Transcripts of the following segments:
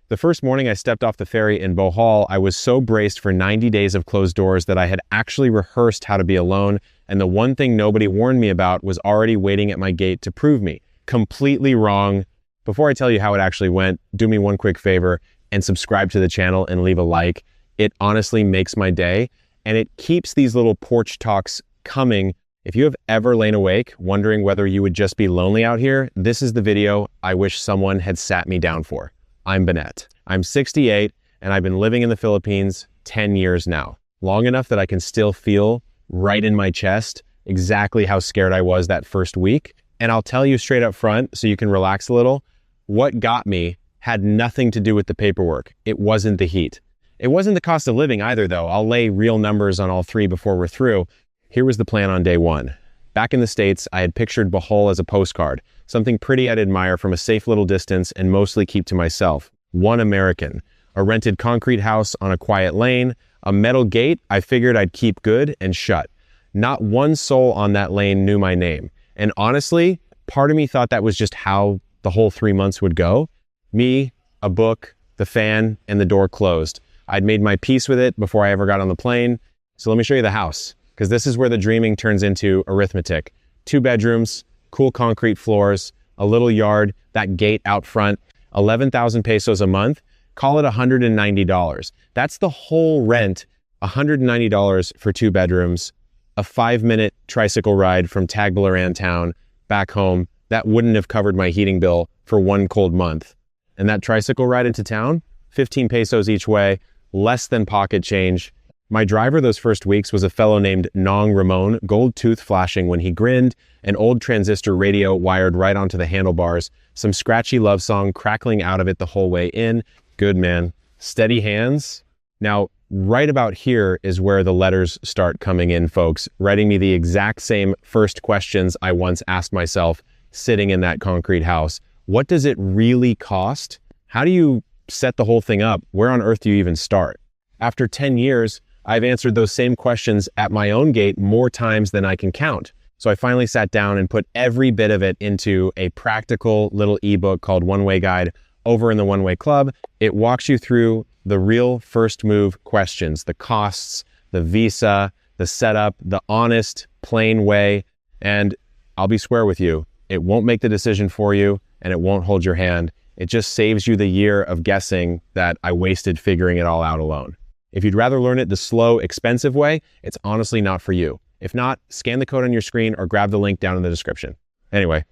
The first morning I stepped off the ferry in Bohol, I was so braced for 90 days of closed doors that I had actually rehearsed how to be alone, and the one thing nobody warned me about was already waiting at my gate to prove me. Completely wrong. Before I tell you how it actually went, do me one quick favor and subscribe to the channel and leave a like. It honestly makes my day, and it keeps these little porch talks coming. If you have ever lain awake wondering whether you would just be lonely out here, this is the video I wish someone had sat me down for. I'm Bennett. I'm 68 and I've been living in the Philippines 10 years now. Long enough that I can still feel right in my chest exactly how scared I was that first week. And I'll tell you straight up front so you can relax a little, what got me had nothing to do with the paperwork. It wasn't the heat. It wasn't the cost of living either though. I'll lay real numbers on all three before we're through. Here was the plan on day one. Back in the States, I had pictured Bohol as a postcard, something pretty I'd admire from a safe little distance and mostly keep to myself. One American, a rented concrete house on a quiet lane, a metal gate I figured I'd keep good and shut. Not one soul on that lane knew my name. And honestly, part of me thought that was just how the whole 3 months would go. Me, a book, the fan, and the door closed. I'd made my peace with it before I ever got on the plane. So let me show you the house, because this is where the dreaming turns into arithmetic. 2 bedrooms, cool concrete floors, a little yard, that gate out front, 11,000 pesos a month, call it $190. That's the whole rent, $190 for 2 bedrooms, a 5-minute tricycle ride from Tagbilaran town back home. That wouldn't have covered my heating bill for 1 cold month. And that tricycle ride into town, 15 pesos each way, less than pocket change. My driver those first weeks was a fellow named Nong Ramon, gold tooth flashing when he grinned, an old transistor radio wired right onto the handlebars, some scratchy love song crackling out of it the whole way in. Good man. Steady hands. Now, right about here is where the letters start coming in, folks, writing me the exact same first questions I once asked myself sitting in that concrete house. What does it really cost? How do you set the whole thing up? Where on earth do you even start? After 10 years, I've answered those same questions at my own gate more times than I can count. So I finally sat down and put every bit of it into a practical little ebook called One Way Guide over in the One Way Club. It walks you through the real first move questions, the costs, the visa, the setup, the honest, plain way. And I'll be square with you. It won't make the decision for you and it won't hold your hand. It just saves you the year of guessing that I wasted figuring it all out alone. If you'd rather learn it the slow, expensive way, it's honestly not for you. If not, scan the code on your screen or grab the link down in the description. Anyway,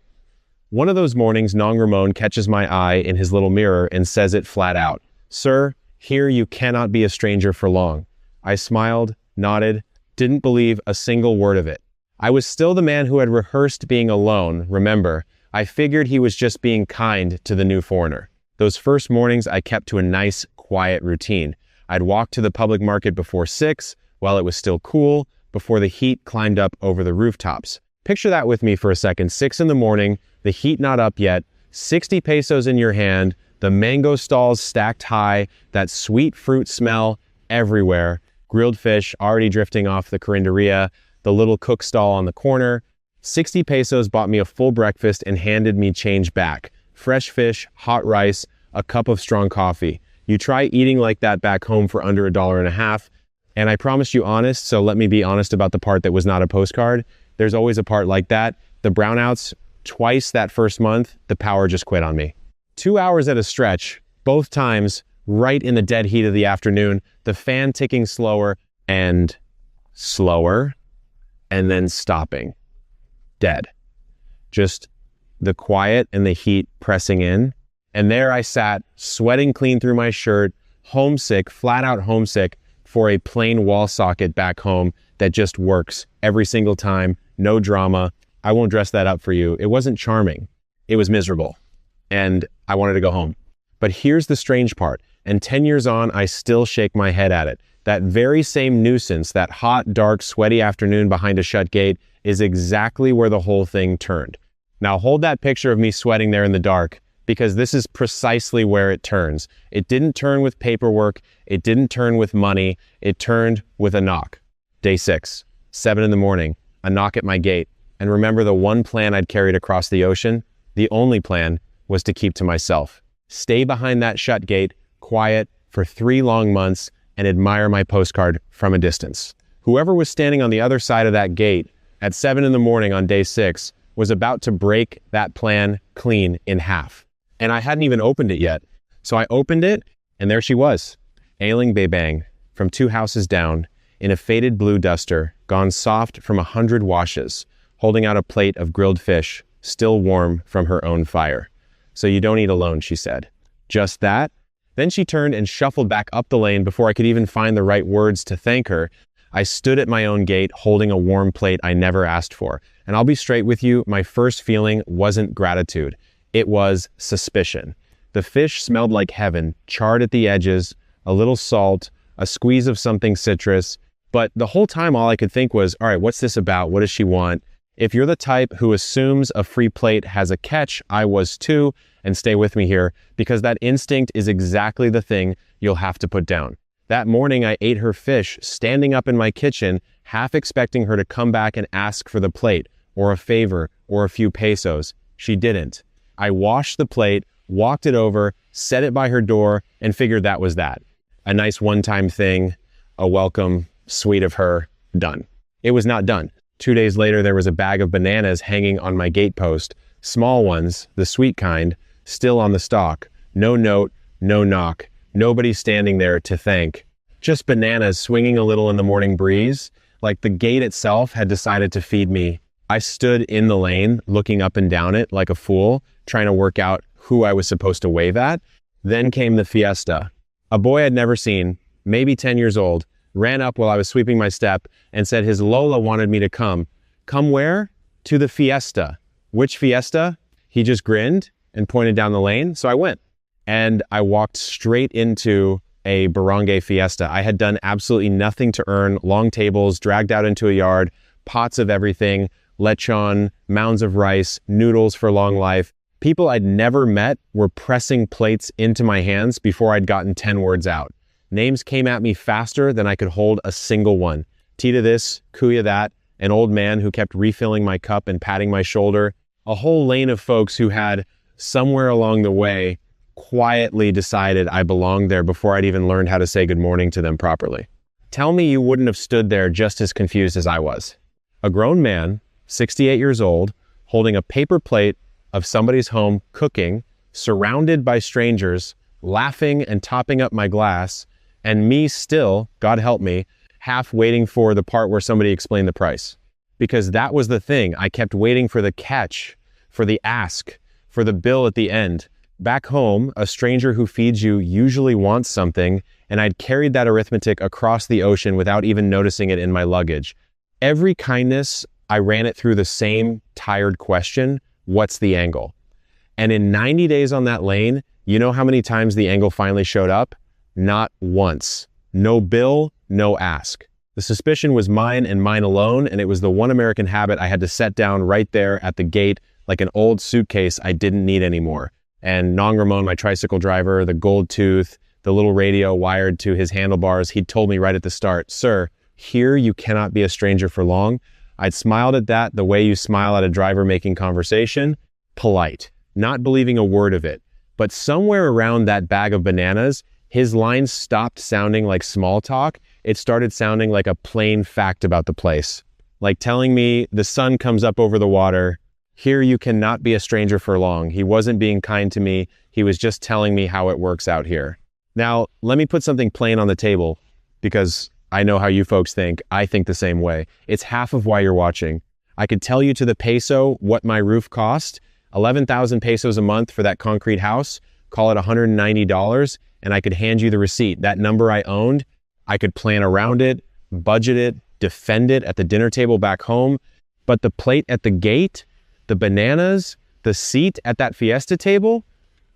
one of those mornings, Nong Ramon catches my eye in his little mirror and says it flat out. "Sir, here you cannot be a stranger for long." I smiled, nodded, didn't believe a single word of it. I was still the man who had rehearsed being alone, remember. I figured he was just being kind to the new foreigner. Those first mornings I kept to a nice, quiet routine. I'd walk to the public market before 6, while it was still cool, before the heat climbed up over the rooftops. Picture that with me for a second. 6 in the morning, the heat not up yet, 60 pesos in your hand, the mango stalls stacked high, that sweet fruit smell everywhere, grilled fish already drifting off the carinderia, the little cook stall on the corner. 60 pesos bought me a full breakfast and handed me change back. Fresh fish, hot rice, a cup of strong coffee. You try eating like that back home for under $1.50, and I promised you honest, so let me be honest about the part that was not a postcard. There's always a part like that. The brownouts, twice that first month, the power just quit on me. 2 hours at a stretch, both times, right in the dead heat of the afternoon, the fan ticking slower and slower, and then stopping. Dead. Just the quiet and the heat pressing in. And there I sat, sweating clean through my shirt, homesick, flat out homesick for a plain wall socket back home that just works every single time, no drama. I won't dress that up for you. It wasn't charming. It was miserable. And I wanted to go home. But here's the strange part. And 10 years on, I still shake my head at it. That very same nuisance, that hot, dark, sweaty afternoon behind a shut gate is exactly where the whole thing turned. Now hold that picture of me sweating there in the dark, because this is precisely where it turns. It didn't turn with paperwork. It didn't turn with money. It turned with a knock. Day 6, 7 in the morning, a knock at my gate. And remember the one plan I'd carried across the ocean? The only plan was to keep to myself. Stay behind that shut gate, quiet for 3 long months and admire my postcard from a distance. Whoever was standing on the other side of that gate at 7 in the morning on day 6 was about to break that plan clean in half. And I hadn't even opened it yet. So I opened it, and there she was, ailing Bebang from 2 houses down in a faded blue duster, gone soft from 100 washes, holding out a plate of grilled fish, still warm from her own fire. "So you don't eat alone," she said. Just that. Then she turned and shuffled back up the lane before I could even find the right words to thank her. I stood at my own gate holding a warm plate I never asked for. And I'll be straight with you, my first feeling wasn't gratitude. It was suspicion. The fish smelled like heaven, charred at the edges, a little salt, a squeeze of something citrus. But the whole time all I could think was, all right, what's this about? What does she want? If you're the type who assumes a free plate has a catch, I was too, and stay with me here, because that instinct is exactly the thing you'll have to put down. That morning I ate her fish, standing up in my kitchen, half expecting her to come back and ask for the plate, or a favor, or a few pesos. She didn't. I washed the plate, walked it over, set it by her door, and figured that was that. A nice one-time thing, a welcome, sweet of her, done. It was not done. 2 days later, there was a bag of bananas hanging on my gatepost. Small ones, the sweet kind, still on the stalk. No note, no knock, nobody standing there to thank. Just bananas swinging a little in the morning breeze, like the gate itself had decided to feed me. I stood in the lane, looking up and down it like a fool, trying to work out who I was supposed to wave at. Then came the fiesta. A boy I'd never seen, maybe 10 years old, ran up while I was sweeping my step and said his Lola wanted me to come. Come where? To the fiesta. Which fiesta? He just grinned and pointed down the lane, so I went. And I walked straight into a barangay fiesta. I had done absolutely nothing to earn. Long tables, dragged out into a yard, pots of everything, lechon, mounds of rice, noodles for long life. People I'd never met were pressing plates into my hands before I'd gotten 10 words out. Names came at me faster than I could hold a single one. Tita this, Kuya that, an old man who kept refilling my cup and patting my shoulder. A whole lane of folks who had, somewhere along the way, quietly decided I belonged there before I'd even learned how to say good morning to them properly. Tell me you wouldn't have stood there just as confused as I was. A grown man, 68 years old, holding a paper plate of somebody's home cooking, surrounded by strangers, laughing and topping up my glass, and me still, God help me, half waiting for the part where somebody explained the price. Because that was the thing. I kept waiting for the catch, for the ask, for the bill at the end. Back home, a stranger who feeds you usually wants something, and I'd carried that arithmetic across the ocean without even noticing it in my luggage. Every kindness, I ran it through the same tired question, what's the angle? And in 90 days on that lane, you know how many times the angle finally showed up? Not once. No bill, no ask. The suspicion was mine and mine alone, and it was the one American habit I had to set down right there at the gate like an old suitcase I didn't need anymore. And Nong Ramon, my tricycle driver, the gold tooth, the little radio wired to his handlebars, he'd told me right at the start, "Sir, here you cannot be a stranger for long." I'd smiled at that the way you smile at a driver making conversation. Polite, not believing a word of it. But somewhere around that bag of bananas, his lines stopped sounding like small talk. It started sounding like a plain fact about the place. Like telling me the sun comes up over the water. Here you cannot be a stranger for long. He wasn't being kind to me. He was just telling me how it works out here. Now, let me put something plain on the table, because I know how you folks think. I think the same way. It's half of why you're watching. I could tell you to the peso what my roof cost, 11,000 pesos a month for that concrete house, call it $190, and I could hand you the receipt. That number I owned, I could plan around it, budget it, defend it at the dinner table back home. But the plate at the gate, the bananas, the seat at that fiesta table,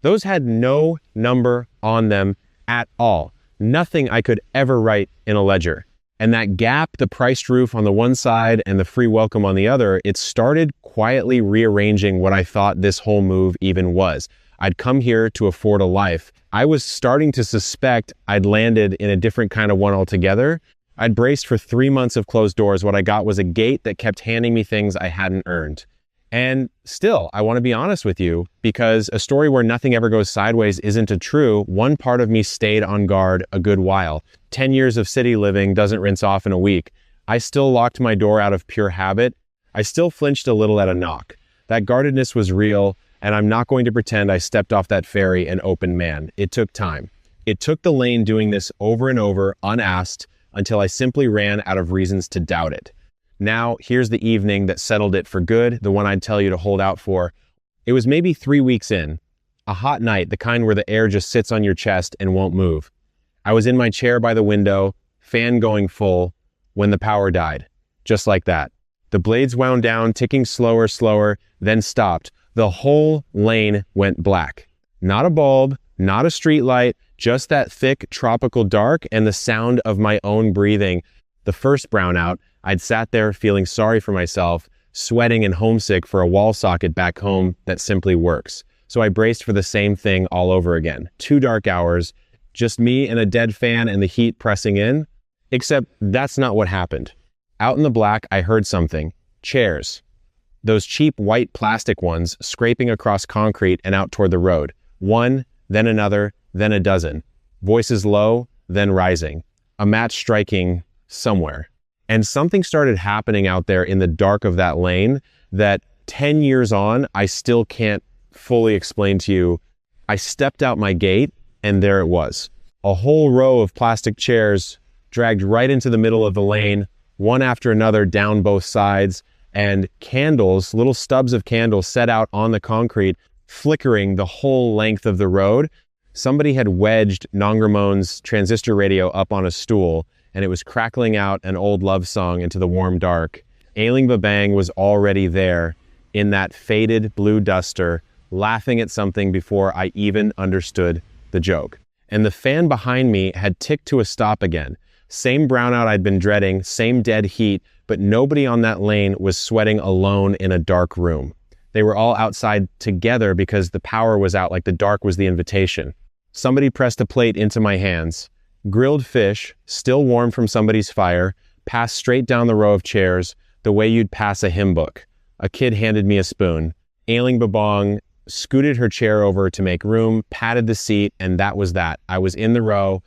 those had no number on them at all. Nothing I could ever write in a ledger. And that gap, the priced roof on the one side and the free welcome on the other, it started quietly rearranging what I thought this whole move even was. I'd come here to afford a life. I was starting to suspect I'd landed in a different kind of one altogether. I'd braced for 3 months of closed doors. What I got was a gate that kept handing me things I hadn't earned. And still, I want to be honest with you, because a story where nothing ever goes sideways isn't a true. One part of me stayed on guard a good while. 10 years of city living doesn't rinse off in a week. I still locked my door out of pure habit. I still flinched a little at a knock. That guardedness was real, and I'm not going to pretend I stepped off that ferry an open man. It took time. It took the lane doing this over and over, unasked, until I simply ran out of reasons to doubt it. Now, here's the evening that settled it for good, the one I'd tell you to hold out for. It was maybe 3 weeks in, a hot night, the kind where the air just sits on your chest and won't move. I was in my chair by the window, fan going full, when the power died. Just like that. The blades wound down, ticking slower, then stopped. The whole lane went black. Not a bulb, not a street light, just that thick tropical dark and the sound of my own breathing. The first brownout, I'd sat there feeling sorry for myself, sweating and homesick for a wall socket back home that simply works. So I braced for the same thing all over again. 2 dark hours, just me and a dead fan and the heat pressing in. Except that's not what happened. Out in the black, I heard something. Chairs. Those cheap white plastic ones scraping across concrete and out toward the road. One, then another, then a dozen. Voices low, then rising. A match striking somewhere. And something started happening out there in the dark of that lane that 10 years on, I still can't fully explain to you. I stepped out my gate and there it was. A whole row of plastic chairs dragged right into the middle of the lane, one after another down both sides, and candles, little stubs of candles set out on the concrete, flickering the whole length of the road. Somebody had wedged Nong Ramon's transistor radio up on a stool, and it was crackling out an old love song into the warm dark. Ailing Babang was already there in that faded blue duster, laughing at something before I even understood the joke. And the fan behind me had ticked to a stop again. Same brownout I'd been dreading, same dead heat, but nobody on that lane was sweating alone in a dark room. They were all outside together because the power was out, like the dark was the invitation. Somebody pressed a plate into my hands. Grilled fish, still warm from somebody's fire, passed straight down the row of chairs, the way you'd pass a hymn book. A kid handed me a spoon. Ailing Babong scooted her chair over to make room, patted the seat, and that was that. I was in the row,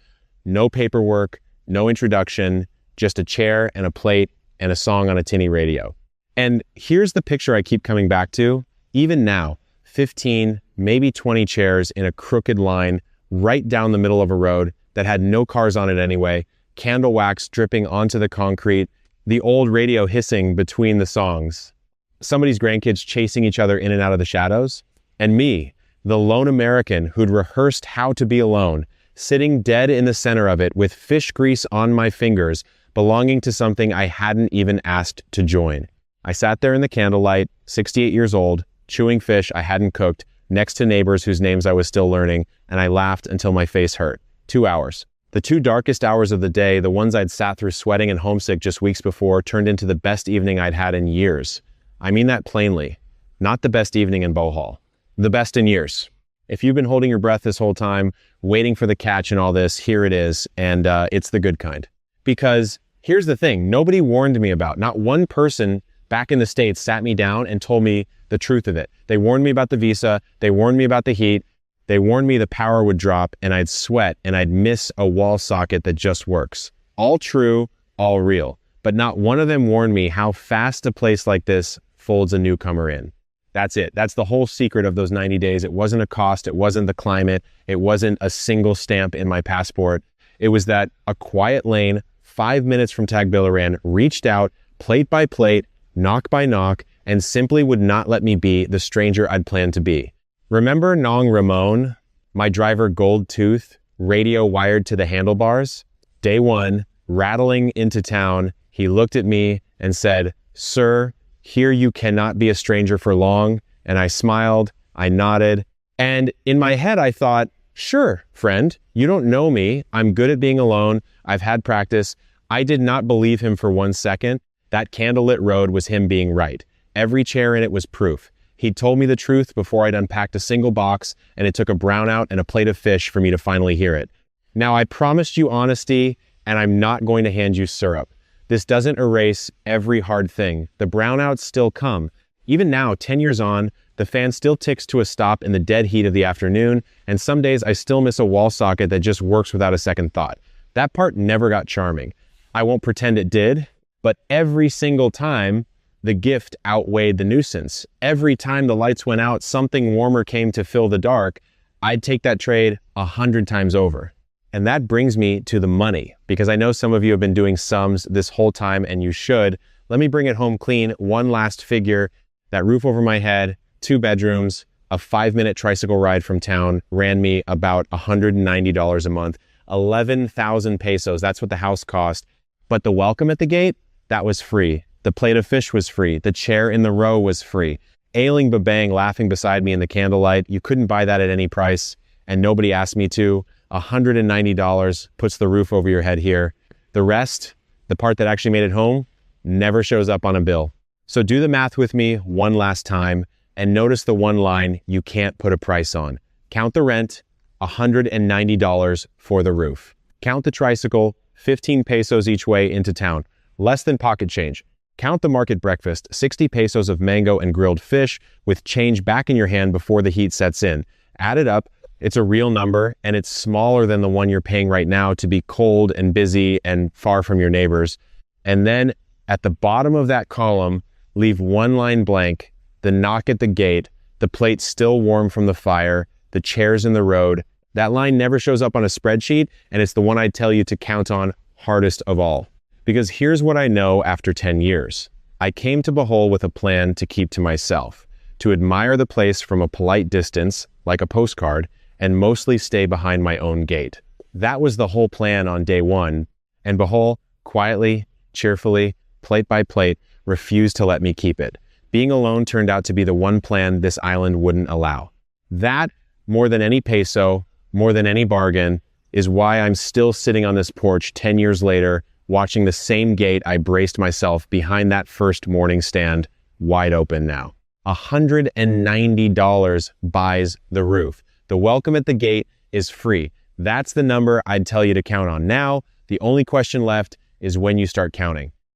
no paperwork, no introduction, just a chair and a plate and a song on a tinny radio. And here's the picture I keep coming back to. Even now, 15, maybe 20 chairs in a crooked line right down the middle of a road that had no cars on it anyway, candle wax dripping onto the concrete, the old radio hissing between the songs, somebody's grandkids chasing each other in and out of the shadows, and me, the lone American who'd rehearsed how to be alone, sitting dead in the center of it with fish grease on my fingers, belonging to something I hadn't even asked to join. I sat there in the candlelight, 68 years old, chewing fish I hadn't cooked, next to neighbors whose names I was still learning, and I laughed until my face hurt. 2 hours. The 2 darkest hours of the day, the ones I'd sat through sweating and homesick just weeks before, turned into the best evening I'd had in years. I mean that plainly. Not the best evening in Bohol. The best in years. If you've been holding your breath this whole time, waiting for the catch and all this, here it is, and it's the good kind. Because here's the thing, nobody warned me about, not one person back in the States sat me down and told me the truth of it. They warned me about the visa, they warned me about the heat, they warned me the power would drop and I'd sweat and I'd miss a wall socket that just works. All true, all real. But not one of them warned me how fast a place like this folds a newcomer in. That's it. That's the whole secret of those 90 days. It wasn't a cost. It wasn't the climate. It wasn't a single stamp in my passport. It was that a quiet lane, 5 minutes from Tagbilaran, reached out, plate by plate, knock by knock, and simply would not let me be the stranger I'd planned to be. Remember Nong Ramon, my driver gold tooth, radio wired to the handlebars? Day one, rattling into town, he looked at me and said, "Sir, here you cannot be a stranger for long." And I smiled, I nodded, and in my head I thought, sure, friend, you don't know me. I'm good at being alone. I've had practice. I did not believe him for 1 second. That candlelit road was him being right. Every chair in it was proof. He'd told me the truth before I'd unpacked a single box, and it took a brownout and a plate of fish for me to finally hear it. Now, I promised you honesty, and I'm not going to hand you syrup. This doesn't erase every hard thing. The brownouts still come. Even now, 10 years on, the fan still ticks to a stop in the dead heat of the afternoon, and some days I still miss a wall socket that just works without a second thought. That part never got charming. I won't pretend it did, but every single time, the gift outweighed the nuisance. Every time the lights went out, something warmer came to fill the dark. I'd take that trade 100 times over. And that brings me to the money, because I know some of you have been doing sums this whole time, and you should. Let me bring it home clean. One last figure: that roof over my head, 2 bedrooms, a 5-minute tricycle ride from town ran me about $190 a month, 11,000 pesos. That's what the house cost. But the welcome at the gate, that was free. The plate of fish was free. The chair in the row was free. Ailing Babang laughing beside me in the candlelight, you couldn't buy that at any price, and nobody asked me to. $190 puts the roof over your head here. The rest, the part that actually made it home, never shows up on a bill. So do the math with me one last time, and notice the one line you can't put a price on. Count the rent, $190 for the roof. Count the tricycle, 15 pesos each way into town, less than pocket change. Count the market breakfast, 60 pesos of mango and grilled fish with change back in your hand before the heat sets in. Add it up, it's a real number, and it's smaller than the one you're paying right now to be cold and busy and far from your neighbors. And then at the bottom of that column, leave one line blank: the knock at the gate, the plate still warm from the fire, the chairs in the road. That line never shows up on a spreadsheet, and it's the one I'd tell you to count on hardest of all. Because here's what I know after 10 years. I came to Bohol with a plan to keep to myself, to admire the place from a polite distance, like a postcard, and mostly stay behind my own gate. That was the whole plan on day one, and Bohol, quietly, cheerfully, plate by plate, refused to let me keep it. Being alone turned out to be the one plan this island wouldn't allow. That, more than any peso, more than any bargain, is why I'm still sitting on this porch 10 years later, watching the same gate I braced myself behind that first morning stand, wide open now. $190 buys the roof. The welcome at the gate is free. That's the number I'd tell you to count on now. The only question left is when you start counting.